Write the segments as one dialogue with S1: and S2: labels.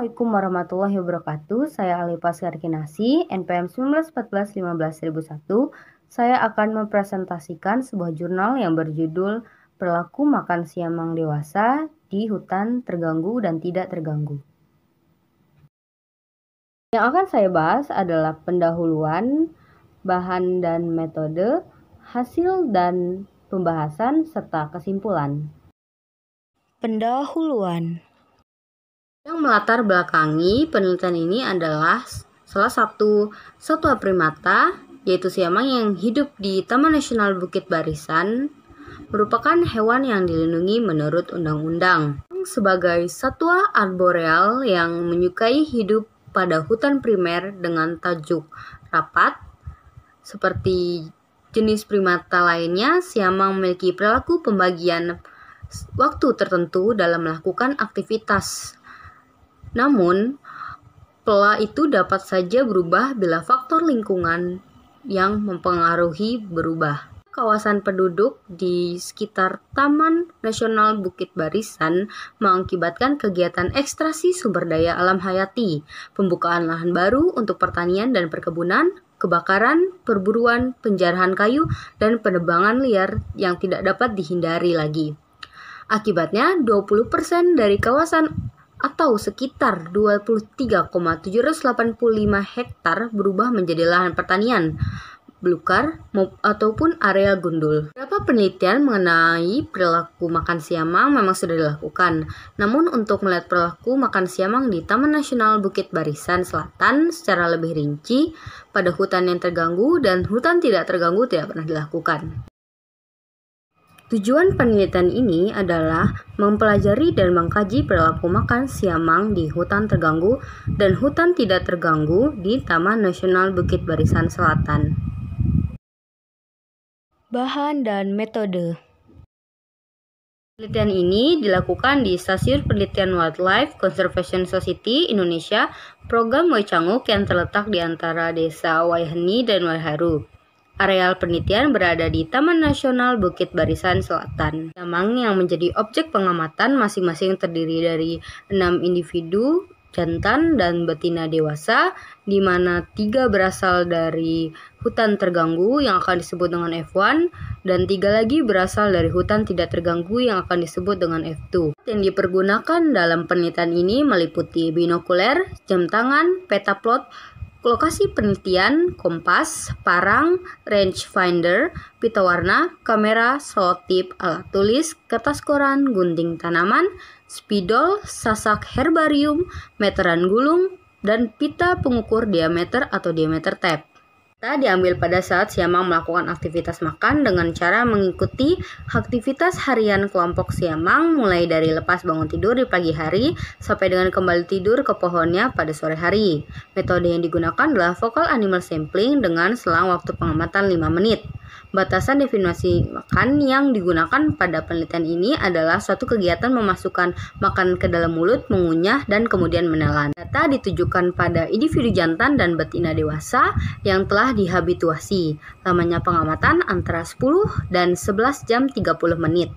S1: Assalamualaikum warahmatullahi wabarakatuh. Saya Alifa Skarkinasi, NPM 1914-15001. Saya akan mempresentasikan sebuah jurnal yang berjudul Perilaku Makan Siamang Dewasa di Hutan Terganggu dan Tidak Terganggu. Yang akan saya bahas adalah pendahuluan, bahan dan metode, hasil dan pembahasan, serta kesimpulan. Pendahuluan. Yang melatar belakangi penelitian ini adalah salah satu satwa primata, yaitu siamang yang hidup di Taman Nasional Bukit Barisan, merupakan hewan yang dilindungi menurut undang-undang. Sebagai satwa arboreal yang menyukai hidup pada hutan primer dengan tajuk rapat, seperti jenis primata lainnya, siamang memiliki perilaku pembagian waktu tertentu dalam melakukan aktivitas. Namun, pola itu dapat saja berubah bila faktor lingkungan yang mempengaruhi berubah. Kawasan penduduk di sekitar Taman Nasional Bukit Barisan mengakibatkan kegiatan ekstraksi sumber daya alam hayati, pembukaan lahan baru untuk pertanian dan perkebunan, kebakaran, perburuan, penjarahan kayu, dan penebangan liar yang tidak dapat dihindari lagi. Akibatnya, 20% dari kawasan atau sekitar 23,785 hektar berubah menjadi lahan pertanian, belukar, ataupun area gundul. Beberapa penelitian mengenai perilaku makan siamang memang sudah dilakukan. Namun untuk melihat perilaku makan siamang di Taman Nasional Bukit Barisan Selatan secara lebih rinci, pada hutan yang terganggu dan hutan tidak terganggu tidak pernah dilakukan. Tujuan penelitian ini adalah mempelajari dan mengkaji perilaku makan siamang di hutan terganggu dan hutan tidak terganggu di Taman Nasional Bukit Barisan Selatan. Bahan dan metode. Penelitian ini dilakukan di Stasiun Penelitian Wildlife Conservation Society Indonesia, program Waicanguk yang terletak di antara Desa Waiheni dan Waiharu. Areal penelitian berada di Taman Nasional Bukit Barisan Selatan. Siamang yang menjadi objek pengamatan masing-masing terdiri dari 6 individu jantan dan betina dewasa, di mana 3 berasal dari hutan terganggu yang akan disebut dengan F1 dan 3 lagi berasal dari hutan tidak terganggu yang akan disebut dengan F2. Yang dipergunakan dalam penelitian ini meliputi binokuler, jam tangan, peta plot, lokasi penelitian, kompas, parang, rangefinder, pita warna, kamera, selotip, alat tulis, kertas koran, gunting tanaman, spidol, sasak herbarium, meteran gulung, dan pita pengukur diameter atau diameter tape. Data diambil pada saat siamang melakukan aktivitas makan dengan cara mengikuti aktivitas harian kelompok siamang mulai dari lepas bangun tidur di pagi hari sampai dengan kembali tidur ke pohonnya pada sore hari. Metode yang digunakan adalah focal animal sampling dengan selang waktu pengamatan 5 menit. Batasan definisi makan yang digunakan pada penelitian ini adalah suatu kegiatan memasukkan makanan ke dalam mulut, mengunyah, dan kemudian menelan. Data ditujukan pada individu jantan dan betina dewasa yang telah dihabituasi. Lamanya pengamatan antara 10 dan 11 jam 30 menit.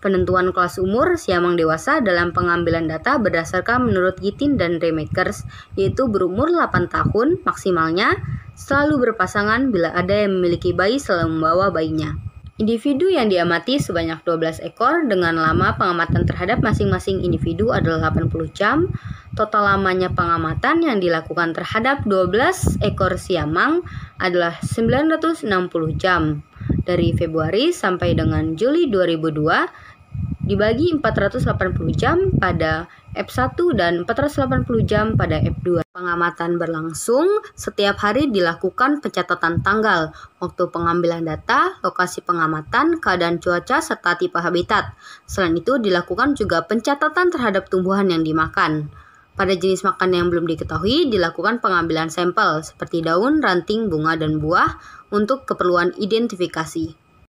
S1: Penentuan kelas umur siamang dewasa dalam pengambilan data berdasarkan menurut Gittin dan Remakers, yaitu berumur 8 tahun maksimalnya, selalu berpasangan bila ada yang memiliki bayi selalu membawa bayinya. Individu yang diamati sebanyak 12 ekor dengan lama pengamatan terhadap masing-masing individu adalah 80 jam. Total lamanya pengamatan yang dilakukan terhadap 12 ekor siamang adalah 960 jam. Dari Februari sampai dengan Juli 2002 dibagi 480 jam pada F1 dan 480 jam pada F2. Pengamatan berlangsung setiap hari, dilakukan pencatatan tanggal, waktu pengambilan data, lokasi pengamatan, keadaan cuaca, serta tipe habitat. Selain itu dilakukan juga pencatatan terhadap tumbuhan yang dimakan. Pada jenis makan yang belum diketahui, dilakukan pengambilan sampel seperti daun, ranting, bunga, dan buah untuk keperluan identifikasi.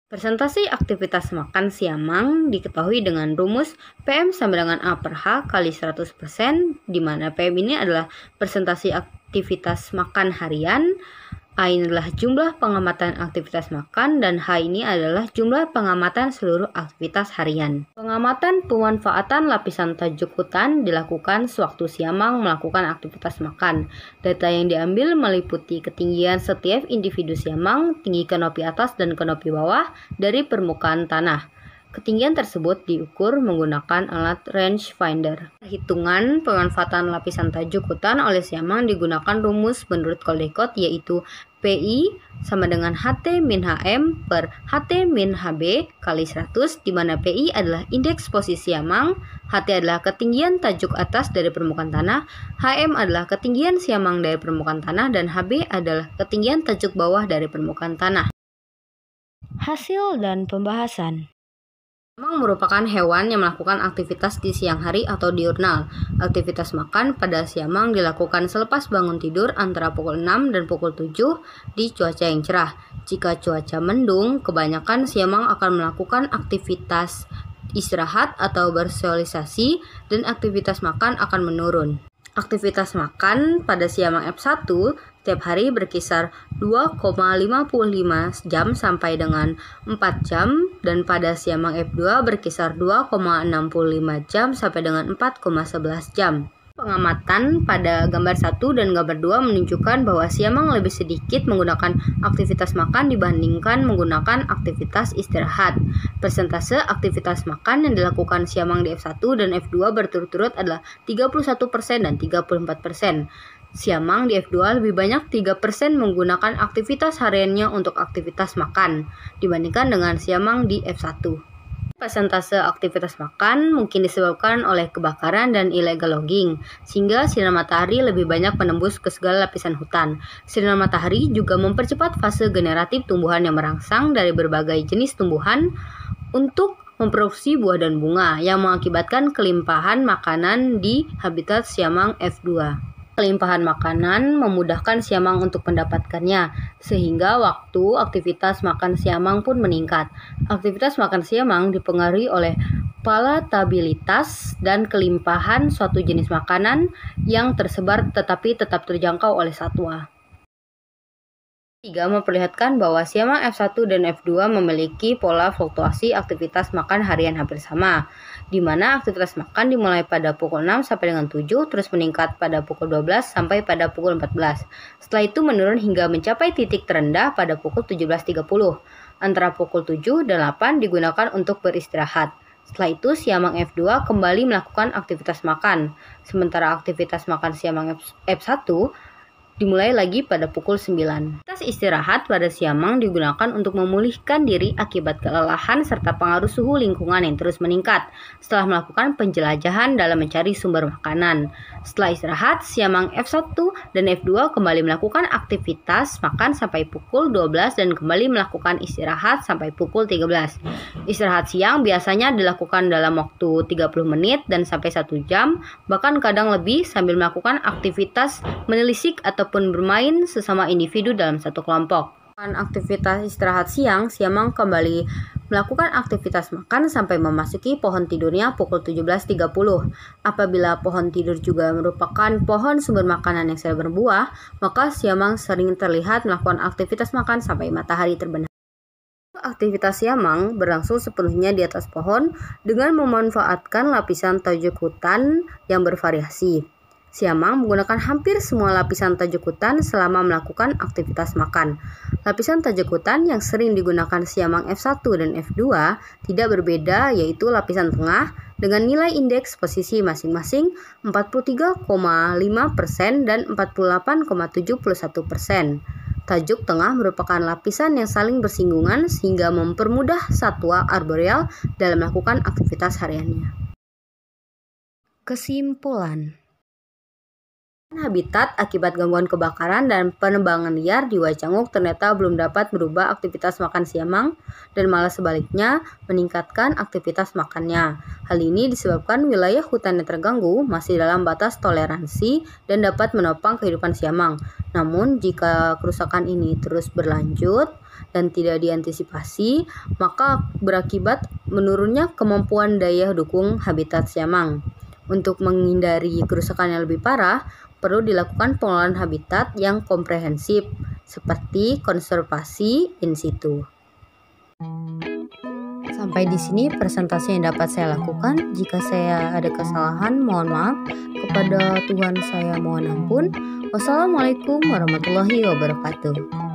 S1: Presentasi aktivitas makan siamang diketahui dengan rumus PM sama dengan A per H kali 100%, di mana PM ini adalah presentasi aktivitas makan harian A ini adalah jumlah pengamatan aktivitas makan dan H ini adalah jumlah pengamatan seluruh aktivitas harian. Pengamatan pemanfaatan lapisan tajuk hutan dilakukan sewaktu siamang melakukan aktivitas makan. Data yang diambil meliputi ketinggian setiap individu siamang, tinggi kanopi atas dan kanopi bawah dari permukaan tanah. Ketinggian tersebut diukur menggunakan alat range finder. Perhitungan pemanfaatan lapisan tajuk hutan oleh siamang digunakan rumus menurut Caldecott, yaitu PI sama dengan HT min HM per HT min HB kali 100, di mana PI adalah indeks posisi siamang, HT adalah ketinggian tajuk atas dari permukaan tanah, HM adalah ketinggian siamang dari permukaan tanah, dan HB adalah ketinggian tajuk bawah dari permukaan tanah. Hasil dan pembahasan. Siamang merupakan hewan yang melakukan aktivitas di siang hari atau diurnal. Aktivitas makan pada siamang dilakukan selepas bangun tidur antara pukul 6 dan pukul 7 di cuaca yang cerah. Jika cuaca mendung, kebanyakan siamang akan melakukan aktivitas istirahat atau bersosialisasi dan aktivitas makan akan menurun. Aktivitas makan pada siamang F1 tiap hari berkisar 2,55 jam sampai dengan 4 jam dan pada siamang F2 berkisar 2,65 jam sampai dengan 4,11 jam. Pengamatan pada gambar 1 dan gambar 2 menunjukkan bahwa siamang lebih sedikit menggunakan aktivitas makan dibandingkan menggunakan aktivitas istirahat. Persentase aktivitas makan yang dilakukan siamang di F1 dan F2 berturut-turut adalah 31% dan 34%. Siamang di F2 lebih banyak 3% menggunakan aktivitas hariannya untuk aktivitas makan dibandingkan dengan siamang di F1. Persentase aktivitas makan mungkin disebabkan oleh kebakaran dan illegal logging, sehingga sinar matahari lebih banyak menembus ke segala lapisan hutan. Sinar matahari juga mempercepat fase generatif tumbuhan yang merangsang dari berbagai jenis tumbuhan untuk memproduksi buah dan bunga, yang mengakibatkan kelimpahan makanan di habitat siamang F2. Kelimpahan makanan memudahkan siamang untuk mendapatkannya, sehingga waktu aktivitas makan siamang pun meningkat. Aktivitas makan siamang dipengaruhi oleh palatabilitas dan kelimpahan suatu jenis makanan yang tersebar tetapi tetap terjangkau oleh satwa. 3 memperlihatkan bahwa siamang F1 dan F2 memiliki pola fluktuasi aktivitas makan harian hampir sama, di mana aktivitas makan dimulai pada pukul 6 sampai dengan 7, terus meningkat pada pukul 12 sampai pada pukul 14. Setelah itu menurun hingga mencapai titik terendah pada pukul 17.30. Antara pukul 7 dan 8 digunakan untuk beristirahat. Setelah itu siamang F2 kembali melakukan aktivitas makan, sementara aktivitas makan siamang F1 dimulai lagi pada pukul 9. Aktivitas istirahat pada siamang digunakan untuk memulihkan diri akibat kelelahan serta pengaruh suhu lingkungan yang terus meningkat setelah melakukan penjelajahan dalam mencari sumber makanan. Setelah istirahat, siamang F1 dan F2 kembali melakukan aktivitas makan sampai pukul 12 dan kembali melakukan istirahat sampai pukul 13. Istirahat siang biasanya dilakukan dalam waktu 30 menit dan sampai 1 jam, bahkan kadang lebih sambil melakukan aktivitas menelisik ataupun bermain sesama individu dalam satu kelompok. Aktivitas istirahat siang, siamang kembali melakukan aktivitas makan sampai memasuki pohon tidurnya pukul 17.30. Apabila pohon tidur juga merupakan pohon sumber makanan yang sedang berbuah, maka siamang sering terlihat melakukan aktivitas makan sampai matahari terbenam. Aktivitas siamang berlangsung sepenuhnya di atas pohon dengan memanfaatkan lapisan tajuk hutan yang bervariasi. Siamang menggunakan hampir semua lapisan tajuk hutan selama melakukan aktivitas makan. Lapisan tajuk hutan yang sering digunakan siamang F1 dan F2 tidak berbeda, yaitu lapisan tengah dengan nilai indeks posisi masing-masing 43,5% dan 48,71%. Tajuk tengah merupakan lapisan yang saling bersinggungan sehingga mempermudah satwa arboreal dalam melakukan aktivitas hariannya. Kesimpulan: habitat akibat gangguan kebakaran dan penebangan liar di Waicangut ternyata belum dapat merubah aktivitas makan siamang dan malah sebaliknya meningkatkan aktivitas makannya. Hal ini disebabkan wilayah hutan yang terganggu masih dalam batas toleransi dan dapat menopang kehidupan siamang. Namun jika kerusakan ini terus berlanjut dan tidak diantisipasi, maka berakibat menurunnya kemampuan daya dukung habitat siamang. Untuk menghindari kerusakan yang lebih parah, perlu dilakukan pengelolaan habitat yang komprehensif, seperti konservasi in situ. Sampai di sini presentasi yang dapat saya lakukan. Jika saya ada kesalahan, mohon maaf. Kepada Tuhan saya mohon ampun. Wassalamualaikum warahmatullahi wabarakatuh.